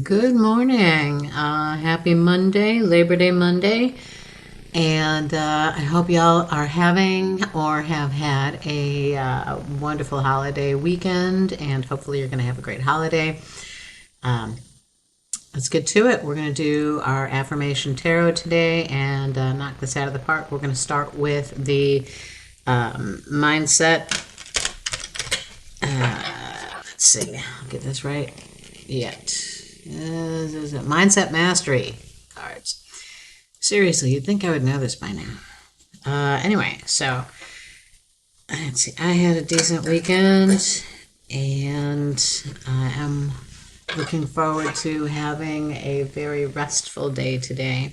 Good morning. Happy Monday, Labor Day Monday. And I hope y'all are having or have had a wonderful holiday weekend. And hopefully you're going to have a great holiday. Um, let's get to it. We're going to do our Affirmation Tarot today and knock this out of the park. We're going to start with the mindset. Let's see. I'll get this right yet. Mindset Mastery cards. Seriously, you'd think I would know this by now. Anyway, so let's see. I had a decent weekend, and I am looking forward to having a very restful day today.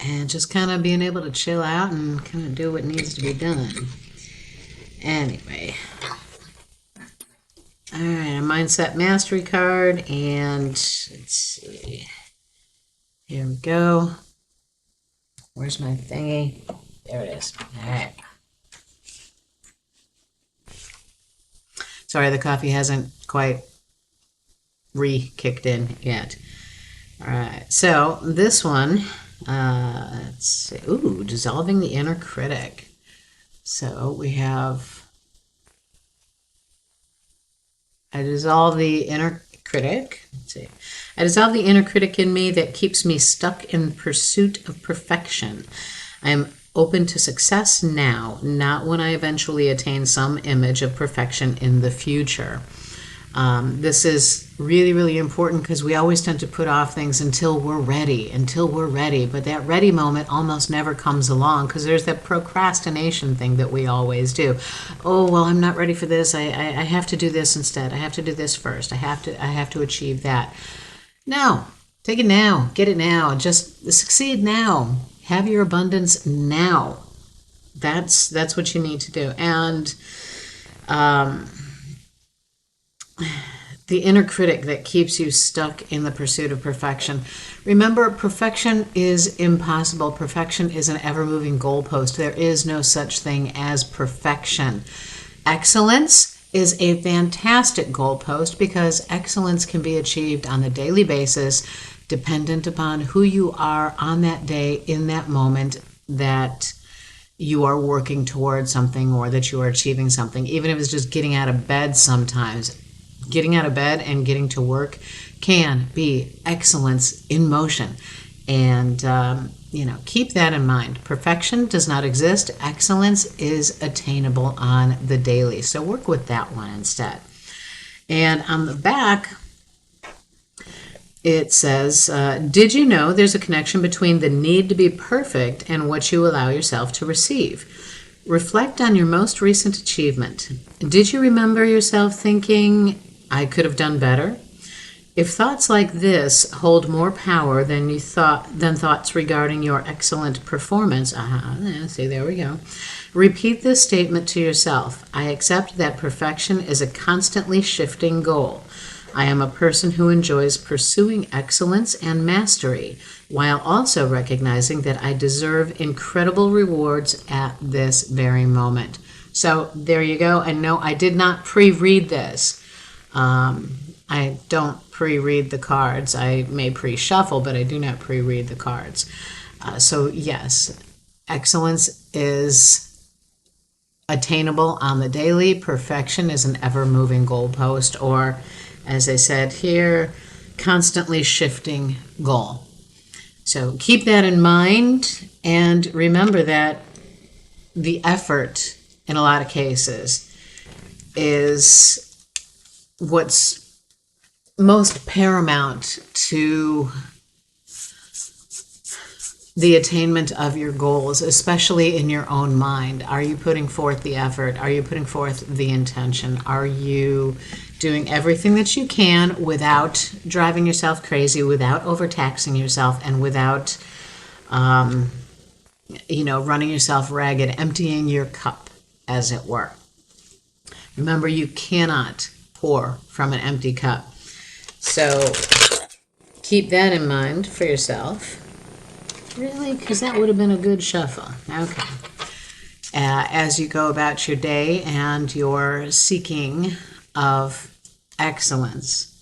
And just kind of being able to chill out and kind of do what needs to be done. Anyway. All right, a Mindset Mastery card, and let's see. Here we go. Where's my thingy? There it is. All right. Sorry, the coffee hasn't quite re-kicked in yet. All right, so this one, let's see. Ooh, dissolving the inner critic. So we have, I dissolve the inner critic. Let's see. I dissolve the inner critic in me that keeps me stuck in pursuit of perfection. I am open to success now, not when I eventually attain some image of perfection in the future. This is really, really important because we always tend to put off things until we're ready, but that ready moment almost never comes along because there's that procrastination thing that we always do. Oh, well, I'm not ready for this. I have to do this instead. I have to do this first. I have to achieve that. No, take it now. Get it now. Just succeed now. Have your abundance now. That's what you need to do. And the inner critic that keeps you stuck in the pursuit of perfection. Remember, perfection is impossible. Perfection is an ever-moving goalpost. There is no such thing as perfection. Excellence is a fantastic goalpost because excellence can be achieved on a daily basis, dependent upon who you are on that day, in that moment that you are working towards something or that you are achieving something. Even if it's just getting out of bed sometimes. Getting out of bed and getting to work can be excellence in motion. And, keep that in mind. Perfection does not exist. Excellence is attainable on the daily. So work with that one instead. And on the back, it says, did you know there's a connection between the need to be perfect and what you allow yourself to receive? Reflect on your most recent achievement. Did you remember yourself thinking, I could have done better? If thoughts like this hold more power than thoughts regarding your excellent performance, see, there we go. Repeat this statement to yourself. I accept that perfection is a constantly shifting goal. I am a person who enjoys pursuing excellence and mastery, while also recognizing that I deserve incredible rewards at this very moment. So there you go. And no, I did not pre-read this. I don't pre-read the cards. I may pre-shuffle, but I do not pre-read the cards. So yes, excellence is attainable on the daily. Perfection is an ever-moving goalpost, or as I said here, constantly shifting goal. So keep that in mind, and remember that the effort in a lot of cases is what's most paramount to the attainment of your goals, especially in your own mind. Are you putting forth the effort? Are you putting forth the intention? Are you doing everything that you can without driving yourself crazy, without overtaxing yourself, and without running yourself ragged, emptying your cup, as it were? Remember, you cannot pour from an empty cup. So keep that in mind for yourself. Really? Because that would have been a good shuffle. Okay. As you go about your day and your seeking of excellence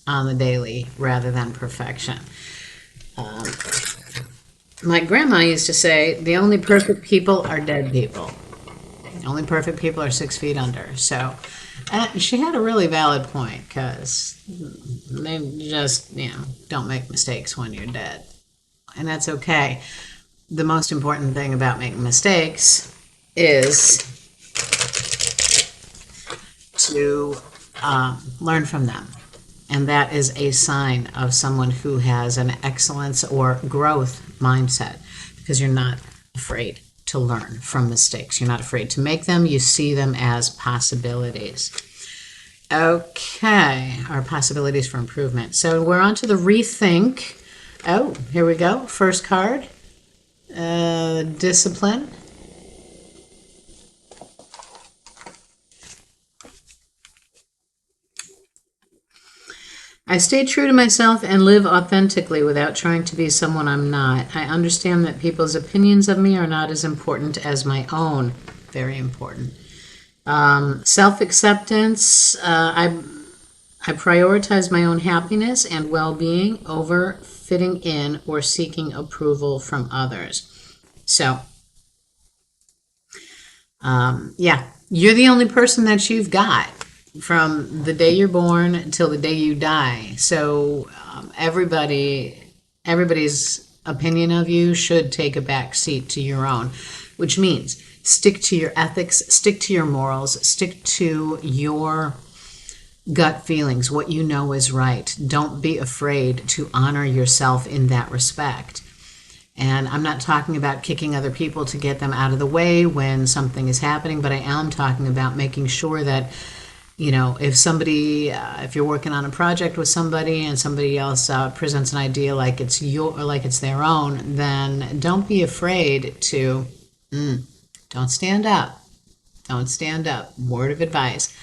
on the daily rather than perfection. My grandma used to say, the only perfect people are dead people. The only perfect people are 6 feet under. So she had a really valid point, because they just, don't make mistakes when you're dead. And that's okay. The most important thing about making mistakes is to learn from them. And that is a sign of someone who has an excellence or growth mindset, because you're not afraid to learn from mistakes. You're not afraid to make them. You see them as possibilities. Okay, our possibilities for improvement. So we're on to the rethink. Oh, here we go. First card, discipline. I stay true to myself and live authentically without trying to be someone I'm not. I understand that people's opinions of me are not as important as my own. Very important. Self-acceptance. I prioritize my own happiness and well-being over fitting in or seeking approval from others. So, yeah, you're the only person that you've got from the day you're born until the day you die. So everybody's opinion of you should take a back seat to your own, which means stick to your ethics, stick to your morals, stick to your gut feelings, what you know is right. Don't be afraid to honor yourself in that respect. And I'm not talking about kicking other people to get them out of the way when something is happening, but I am talking about making sure that, if you're working on a project with somebody and somebody else presents an idea like it's their own, then don't be afraid to, don't stand up. Don't stand up. Word of advice.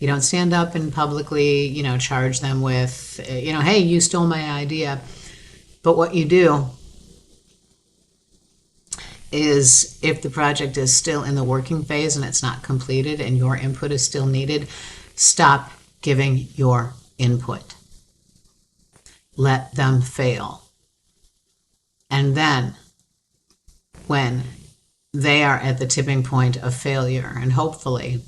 You don't stand up and publicly, charge them with, hey, you stole my idea. But what you do is, if the project is still in the working phase and it's not completed and your input is still needed, stop giving your input. Let them fail. And then, when they are at the tipping point of failure, and hopefully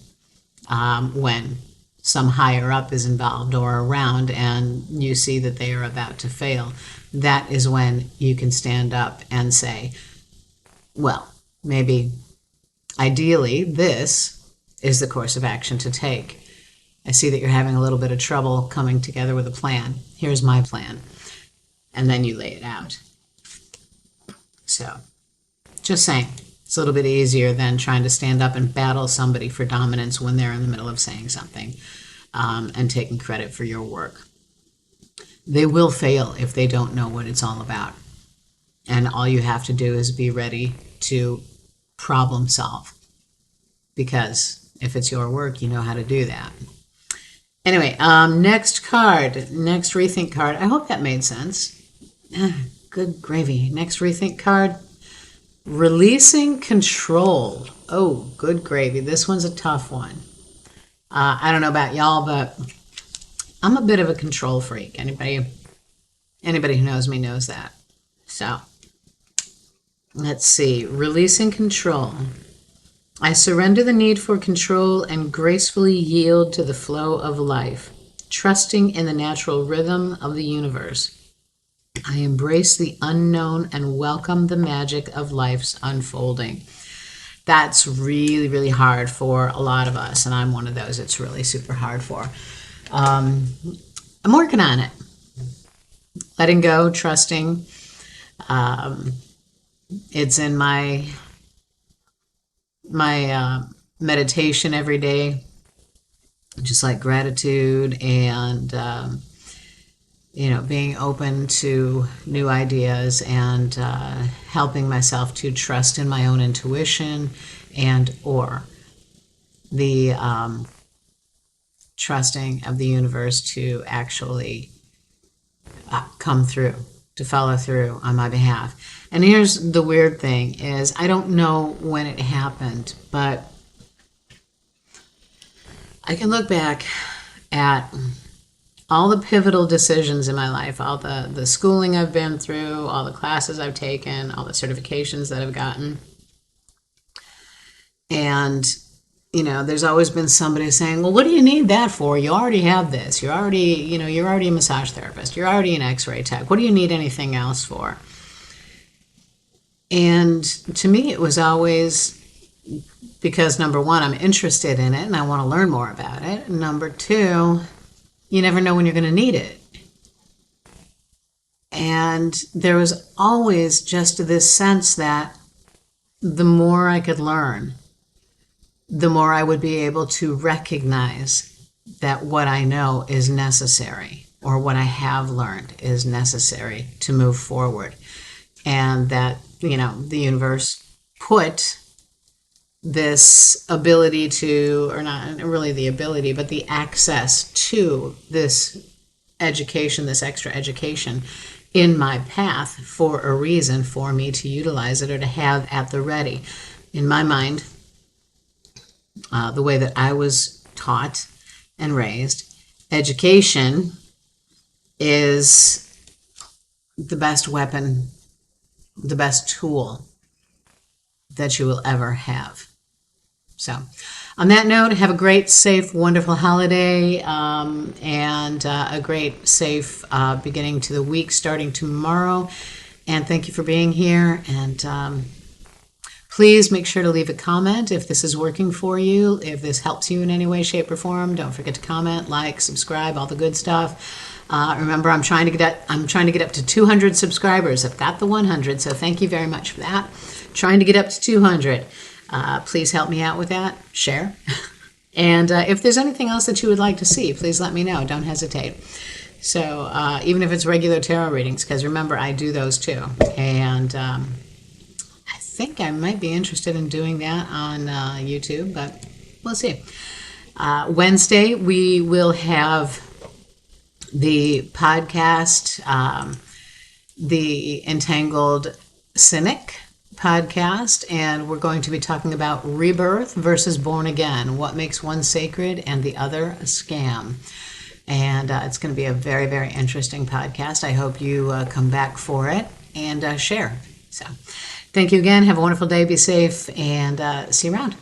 when some higher up is involved or around and you see that they are about to fail, that is when you can stand up and say, well, maybe ideally this is the course of action to take. I see that you're having a little bit of trouble coming together with a plan. Here's my plan. And then you lay it out. So, just saying, it's a little bit easier than trying to stand up and battle somebody for dominance when they're in the middle of saying something and taking credit for your work. They will fail if they don't know what it's all about. And all you have to do is be ready to problem solve. Because if it's your work, you know how to do that. Anyway, next rethink card. I hope that made sense. Good gravy. Next rethink card. Releasing control. Oh, good gravy. This one's a tough one. I don't know about y'all, but I'm a bit of a control freak. Anybody who knows me knows that. So, let's see. Releasing control. I surrender the need for control and gracefully yield to the flow of life, trusting in the natural rhythm of the universe. I embrace the unknown and welcome the magic of life's unfolding. That's really, really hard for a lot of us, and I'm one of those it's really super hard for. I'm working on it. Letting go, trusting. It's in my meditation every day, just like gratitude and being open to new ideas and helping myself to trust in my own intuition and or the trusting of the universe to actually come through, to follow through on my behalf. And here's the weird thing is I don't know when it happened, but I can look back at all the pivotal decisions in my life, all the schooling I've been through, all the classes I've taken, all the certifications that I've gotten. And, there's always been somebody saying, well, what do you need that for? You already have this. You're already a massage therapist. You're already an x-ray tech. What do you need anything else for? And to me, it was always because, number one, I'm interested in it and I want to learn more about it. And number two, you never know when you're going to need it. And there was always just this sense that the more I could learn, the more I would be able to recognize that what I know is necessary, or what I have learned is necessary to move forward. And that, the universe put this ability to, or not really the ability, but the access to this education, this extra education in my path for a reason, for me to utilize it or to have at the ready. In my mind, the way that I was taught and raised, education is the best weapon, the best tool that you will ever have. So on that note, have a great, safe, wonderful holiday, and a great, safe beginning to the week starting tomorrow. And thank you for being here. And please make sure to leave a comment if this is working for you, if this helps you in any way, shape, or form. Don't forget to comment, like, subscribe, all the good stuff. Remember, I'm trying to get up to 200 subscribers. I've got the 100, so thank you very much for that. Trying to get up to 200. Please help me out with that. Share. And if there's anything else that you would like to see, please let me know. Don't hesitate. So even if it's regular tarot readings, because remember, I do those too. And I think I might be interested in doing that on YouTube, but we'll see. Wednesday, we will have the podcast, The Entangled Cynic podcast, and we're going to be talking about rebirth versus born again, what makes one sacred and the other a scam. And it's going to be a very, very interesting podcast. I hope you come back for it and share. So thank you again. Have a wonderful day. Be safe, and see you around.